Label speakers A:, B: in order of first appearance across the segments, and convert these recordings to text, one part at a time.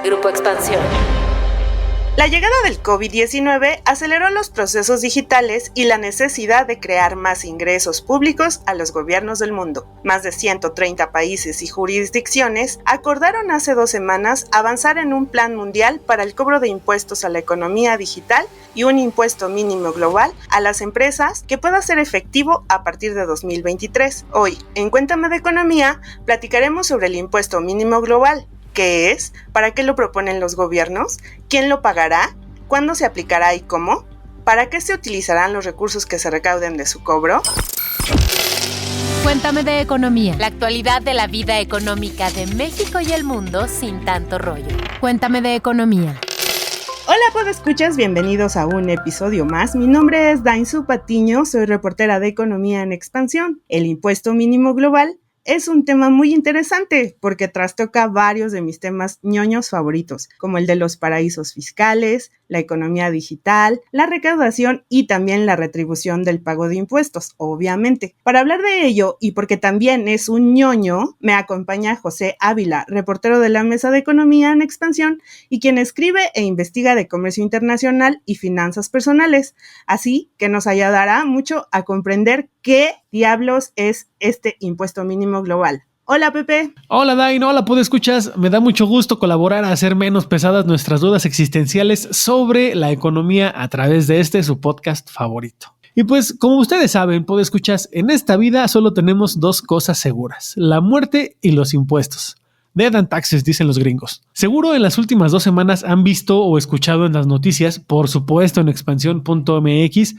A: Grupo Expansión.
B: La llegada del COVID-19 aceleró los procesos digitales y la necesidad de crear más ingresos públicos a los gobiernos del mundo. Más de 130 países y jurisdicciones acordaron hace 2 semanas avanzar en un plan mundial para el cobro de impuestos a la economía digital y un impuesto mínimo global a las empresas que pueda ser efectivo a partir de 2023. Hoy, en Cuéntame de Economía, platicaremos sobre el impuesto mínimo global. ¿Qué es? ¿Para qué lo proponen los gobiernos? ¿Quién lo pagará? ¿Cuándo se aplicará y cómo? ¿Para qué se utilizarán los recursos que se recauden de su cobro?
A: Cuéntame de Economía. La actualidad de la vida económica de México y el mundo sin tanto rollo. Cuéntame de Economía.
B: Hola podescuchas, bienvenidos a un episodio más. Mi nombre es Dainzú Patiño, soy reportera de Economía en Expansión. El impuesto mínimo global es un tema muy interesante porque trastoca varios de mis temas ñoños favoritos, como el de los paraísos fiscales, la economía digital, la recaudación y también la retribución del pago de impuestos, obviamente. Para hablar de ello, y porque también es un ñoño, me acompaña José Ávila, reportero de la Mesa de Economía en Expansión y quien escribe e investiga de comercio internacional y finanzas personales, así que nos ayudará mucho a comprender qué diablos es este impuesto mínimo global. Hola, Pepe.
C: Hola, Dain. Hola, podescuchas. Me da mucho gusto colaborar a hacer menos pesadas nuestras dudas existenciales sobre la economía a través de su podcast favorito. Y pues, como ustedes saben, podescuchas, en esta vida solo tenemos 2 cosas seguras: la muerte y los impuestos. Death and taxes, dicen los gringos. Seguro en las últimas 2 semanas han visto o escuchado en las noticias, por supuesto en expansión.mx,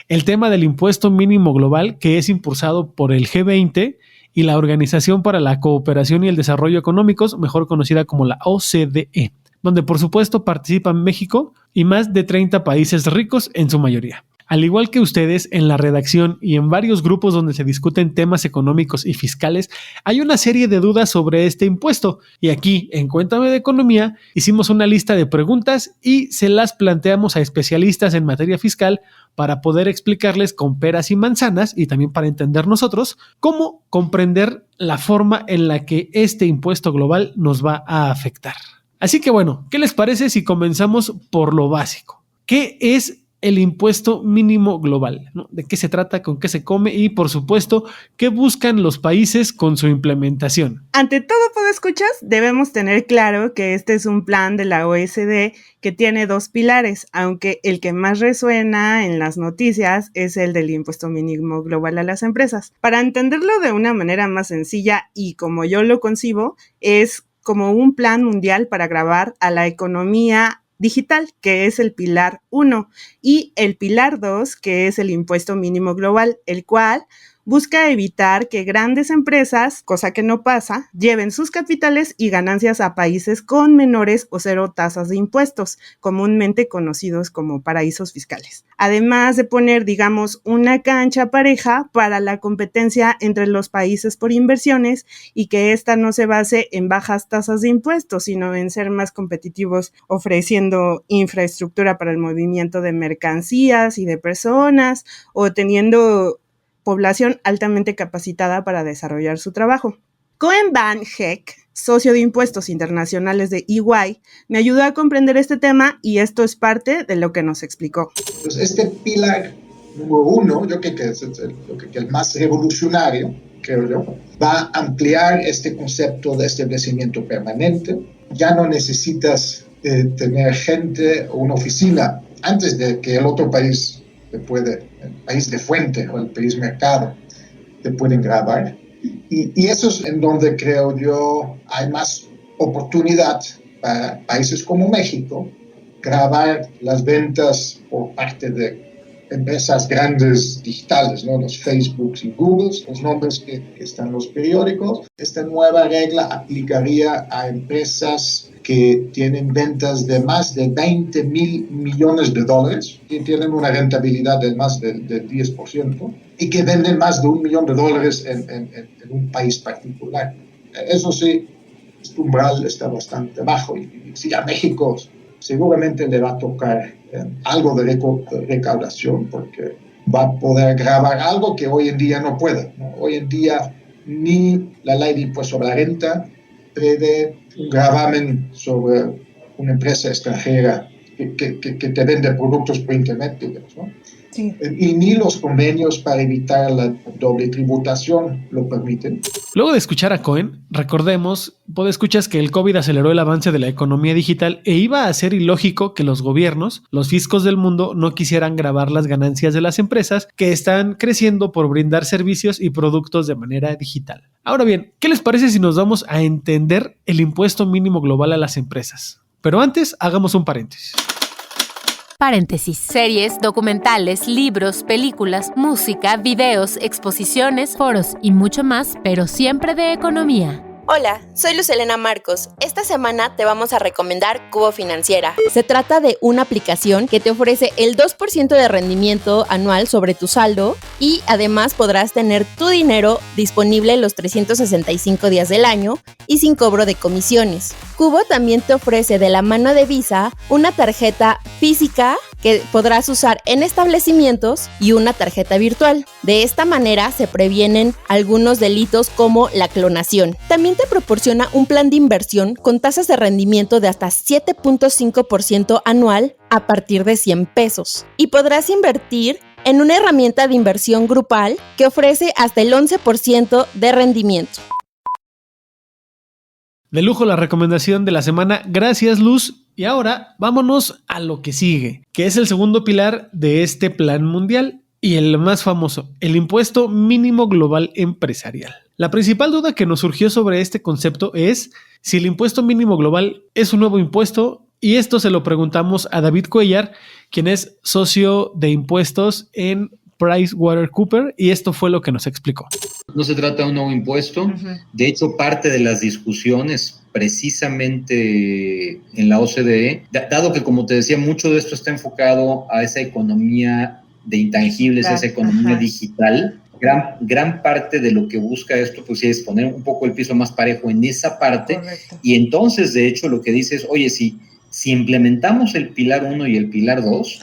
C: el tema del impuesto mínimo global que es impulsado por el G20 y la Organización para la Cooperación y el Desarrollo Económicos, mejor conocida como la OCDE, donde por supuesto participan México y más de 30 países ricos en su mayoría. Al igual que ustedes, en la redacción y en varios grupos donde se discuten temas económicos y fiscales, hay una serie de dudas sobre este impuesto. Y aquí, en Cuéntame de Economía, hicimos una lista de preguntas y se las planteamos a especialistas en materia fiscal para poder explicarles con peras y manzanas, y también para entender nosotros, cómo comprender la forma en la que este impuesto global nos va a afectar. Así que bueno, ¿qué les parece si comenzamos por lo básico? ¿Qué es el impuesto mínimo global? ¿No? ¿De qué se trata? ¿Con qué se come? Y por supuesto, ¿qué buscan los países con su implementación?
B: Ante todo, podescuchas, debemos tener claro que este es un plan de la OECD que tiene 2 pilares, aunque el que más resuena en las noticias es el del impuesto mínimo global a las empresas. Para entenderlo de una manera más sencilla y como yo lo concibo, es como un plan mundial para gravar a la economía digital, que es el pilar 1, y el pilar 2, que es el impuesto mínimo global, el cual busca evitar que grandes empresas, cosa que no pasa, lleven sus capitales y ganancias a países con menores o 0 tasas de impuestos, comúnmente conocidos como paraísos fiscales. Además de poner, digamos, una cancha pareja para la competencia entre los países por inversiones y que esta no se base en bajas tasas de impuestos, sino en ser más competitivos ofreciendo infraestructura para el movimiento de mercancías y de personas o teniendo población altamente capacitada para desarrollar su trabajo. Cohen Van Heck, socio de impuestos internacionales de EY, me ayudó a comprender este tema y esto es parte de lo que nos explicó.
D: Pues este pilar número 1, yo creo que es el más revolucionario, creo yo, va a ampliar este concepto de establecimiento permanente. Ya no necesitas tener gente o una oficina antes de que el otro país el país de fuente o el país mercado te pueden grabar. Y eso es en donde creo yo hay más oportunidad para países como México grabar las ventas por parte de empresas grandes digitales, ¿no? Los Facebooks y Googles, los nombres que están en los periódicos. Esta nueva regla aplicaría a empresas que tienen ventas de más de 20 mil millones de dólares, que tienen una rentabilidad de más del 10% y que venden más de $1 millón en un país particular. Eso sí, este umbral está bastante bajo y si a México seguramente le va a tocar algo de recaudación porque va a poder grabar algo que hoy en día no puede, ¿no? Hoy en día ni la ley de impuesto sobre la renta prevé un gravamen sobre una empresa extranjera que te vende productos por internet, digamos, ¿no?
B: Sí.
D: Y ni los convenios para evitar la doble tributación lo permiten.
C: Luego de escuchar a Cohen, recordemos, podescuchas, que el COVID aceleró el avance de la economía digital e iba a ser ilógico que los gobiernos, los fiscos del mundo, no quisieran gravar las ganancias de las empresas que están creciendo por brindar servicios y productos de manera digital. Ahora bien, ¿qué les parece si nos vamos a entender el impuesto mínimo global a las empresas? Pero antes, hagamos un paréntesis.
A: Paréntesis. Series, documentales, libros, películas, música, videos, exposiciones, foros y mucho más, pero siempre de economía.
E: Hola, soy Luz Helena Marcos. Esta semana te vamos a recomendar Cubo Financiera. Se trata de una aplicación que te ofrece el 2% de rendimiento anual sobre tu saldo y además podrás tener tu dinero disponible los 365 días del año y sin cobro de comisiones. Cubo también te ofrece de la mano de Visa una tarjeta física que podrás usar en establecimientos y una tarjeta virtual. De esta manera se previenen algunos delitos como la clonación. También te proporciona un plan de inversión con tasas de rendimiento de hasta 7.5% anual a partir de 100 pesos. Y podrás invertir en una herramienta de inversión grupal que ofrece hasta el 11% de rendimiento.
C: De lujo la recomendación de la semana. Gracias, Luz. Y ahora vámonos a lo que sigue, que es el segundo pilar de este plan mundial y el más famoso, el impuesto mínimo global empresarial. La principal duda que nos surgió sobre este concepto es si el impuesto mínimo global es un nuevo impuesto, y esto se lo preguntamos a David Cuellar, quien es socio de impuestos en PricewaterhouseCoopers, y esto fue lo que nos explicó.
F: No se trata de un nuevo impuesto. De hecho, parte de las discusiones precisamente en la OCDE, dado que, como te decía, mucho de esto está enfocado a esa economía de intangibles, esa economía digital, gran parte de lo que busca esto pues es poner un poco el piso más parejo en esa parte. Correcto. Y entonces, de hecho, lo que dice es, oye, si implementamos el pilar 1 y el pilar 2,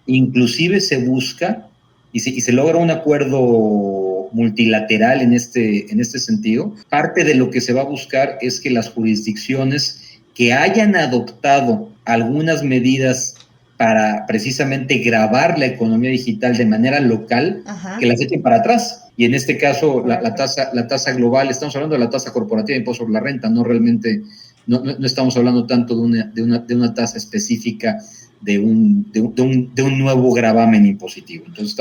F: inclusive se busca y se logra un acuerdo multilateral en este sentido, parte de lo que se va a buscar es que las jurisdicciones que hayan adoptado algunas medidas para precisamente gravar la economía digital de manera local, que las echen para atrás. Y en este caso, la tasa global, estamos hablando de la tasa corporativa de impuesto sobre la renta, no realmente, no estamos hablando tanto de una tasa específica de un nuevo gravamen impositivo. Entonces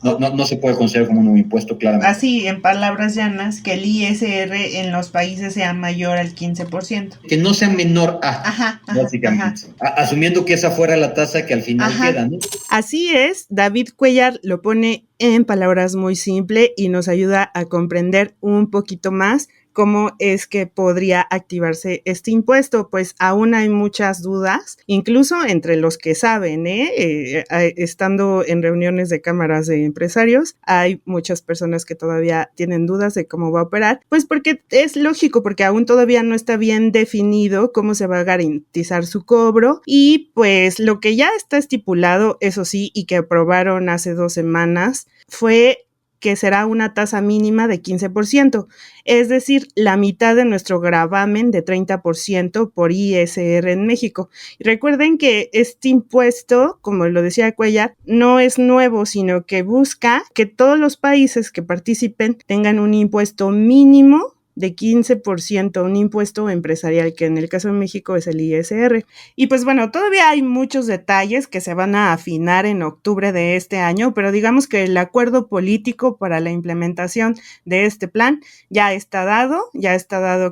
F: no se puede considerar como un nuevo impuesto, claramente.
B: Así, en palabras llanas, que el ISR en los países sea mayor al 15%.
F: Que no sea menor a, básicamente. Asumiendo que esa fuera la tasa que al final queda, ¿no?
B: Así es, David Cuellar lo pone en palabras muy simples y nos ayuda a comprender un poquito más cómo es que podría activarse este impuesto. Pues aún hay muchas dudas, incluso entre los que saben, estando en reuniones de cámaras de empresarios, hay muchas personas que todavía tienen dudas de cómo va a operar, pues porque es lógico, porque aún todavía no está bien definido cómo se va a garantizar su cobro, y pues lo que ya está estipulado, eso sí, y que aprobaron hace 2 semanas, fue que será una tasa mínima de 15%, es decir, la mitad de nuestro gravamen de 30% por ISR en México. Y recuerden que este impuesto, como lo decía Cuellar, no es nuevo, sino que busca que todos los países que participen tengan un impuesto mínimo de 15%, un impuesto empresarial, que en el caso de México es el ISR. Y pues bueno, todavía hay muchos detalles que se van a afinar en octubre de este año, pero digamos que el acuerdo político para la implementación de este plan ya está dado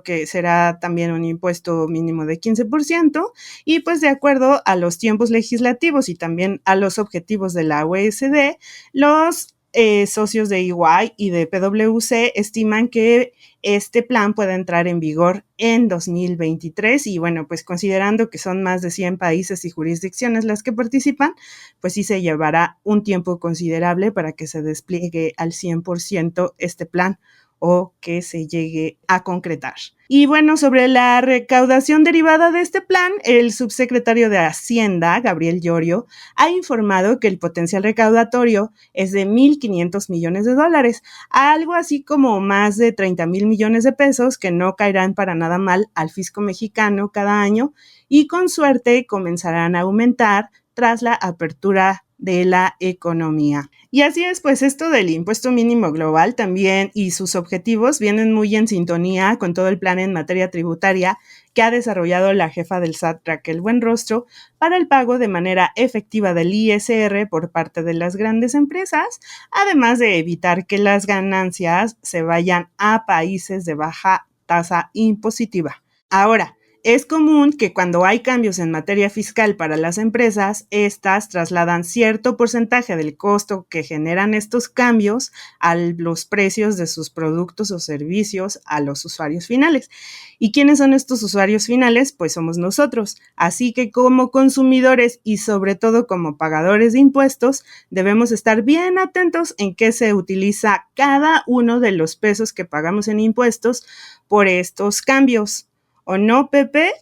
B: que será también un impuesto mínimo de 15%, y pues de acuerdo a los tiempos legislativos y también a los objetivos de la OECD, los socios de EY y de PwC estiman que este plan puede entrar en vigor en 2023, y bueno, pues considerando que son más de 100 países y jurisdicciones las que participan, pues sí se llevará un tiempo considerable para que se despliegue al 100% este plan. o que se llegue a concretar. Y bueno, sobre la recaudación derivada de este plan, el subsecretario de Hacienda, Gabriel Llorio, ha informado que el potencial recaudatorio es de $1,500 millones, algo así como más de 30,000 millones de pesos que no caerán para nada mal al fisco mexicano cada año y con suerte comenzarán a aumentar tras la apertura de la economía. Y así es, pues esto del impuesto mínimo global también y sus objetivos vienen muy en sintonía con todo el plan en materia tributaria que ha desarrollado la jefa del SAT, Raquel Buenrostro, para el pago de manera efectiva del ISR por parte de las grandes empresas, además de evitar que las ganancias se vayan a países de baja tasa impositiva. Ahora, es común que cuando hay cambios en materia fiscal para las empresas, estas trasladan cierto porcentaje del costo que generan estos cambios a los precios de sus productos o servicios a los usuarios finales. ¿Y quiénes son estos usuarios finales? Pues somos nosotros. Así que como consumidores y sobre todo como pagadores de impuestos, debemos estar bien atentos en qué se utiliza cada uno de los pesos que pagamos en impuestos por estos cambios. ¿O no, Pepe?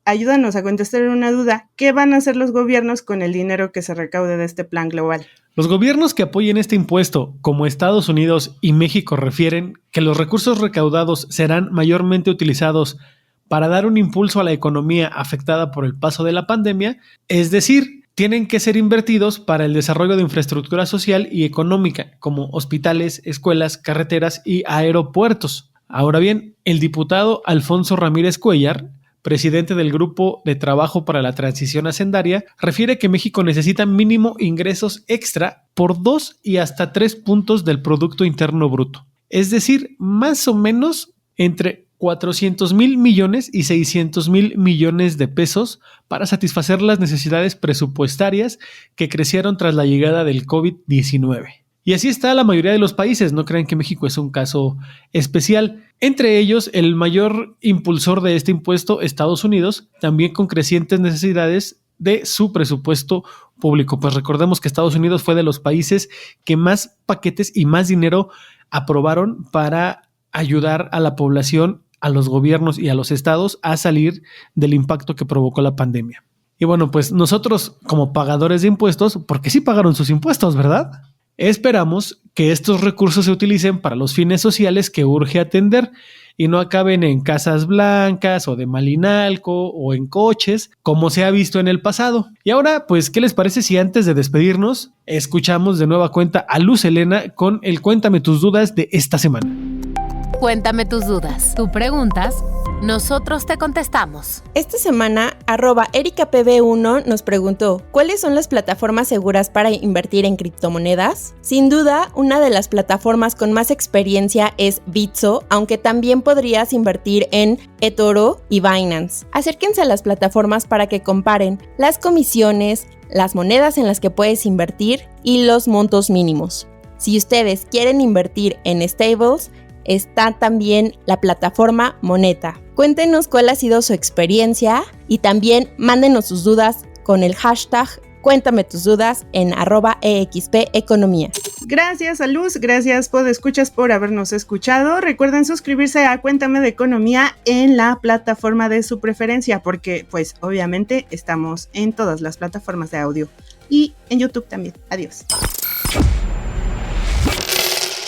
B: Ayúdanos a contestar una duda. ¿Qué van a hacer los gobiernos con el dinero que se recaude de este plan global?
C: Los gobiernos que apoyen este impuesto, como Estados Unidos y México, refieren que los recursos recaudados serán mayormente utilizados para dar un impulso a la economía afectada por el paso de la pandemia, es decir, tienen que ser invertidos para el desarrollo de infraestructura social y económica, como hospitales, escuelas, carreteras y aeropuertos. Ahora bien, el diputado Alfonso Ramírez Cuellar, presidente del Grupo de Trabajo para la Transición Hacendaria, refiere que México necesita mínimo ingresos extra por 2 y hasta 3 puntos del Producto Interno Bruto. Es decir, más o menos entre 400,000 millones y 600,000 millones de pesos para satisfacer las necesidades presupuestarias que crecieron tras la llegada del COVID-19. Y así está la mayoría de los países, no crean que México es un caso especial. Entre ellos, el mayor impulsor de este impuesto, Estados Unidos, también con crecientes necesidades de su presupuesto público. Pues recordemos que Estados Unidos fue de los países que más paquetes y más dinero aprobaron para ayudar a la población, a los gobiernos y a los estados a salir del impacto que provocó la pandemia. Y bueno, pues nosotros como pagadores de impuestos, porque sí pagaron sus impuestos, ¿verdad? Esperamos que estos recursos se utilicen para los fines sociales que urge atender y no acaben en casas blancas o de Malinalco o en coches, como se ha visto en el pasado. Y ahora, pues, ¿qué les parece si antes de despedirnos escuchamos de nueva cuenta a Luz Helena con el Cuéntame tus dudas de esta semana?
A: Cuéntame tus dudas. Tú preguntas, nosotros te contestamos.
E: Esta semana, @ericapb1 nos preguntó, ¿cuáles son las plataformas seguras para invertir en criptomonedas? Sin duda, una de las plataformas con más experiencia es Bitso, aunque también podrías invertir en eToro y Binance. Acérquense a las plataformas para que comparen las comisiones, las monedas en las que puedes invertir y los montos mínimos. Si ustedes quieren invertir en stables, está también la plataforma Moneta. Cuéntenos cuál ha sido su experiencia y también mándenos sus dudas con el hashtag Cuéntame tus dudas en @EXPEconomía.
B: Gracias a Luz, gracias podescuchas por habernos escuchado. Recuerden suscribirse a Cuéntame de Economía en la plataforma de su preferencia, porque pues obviamente estamos en todas las plataformas de audio y en YouTube también. Adiós.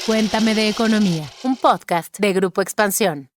A: Cuéntame de Economía, un podcast de Grupo Expansión.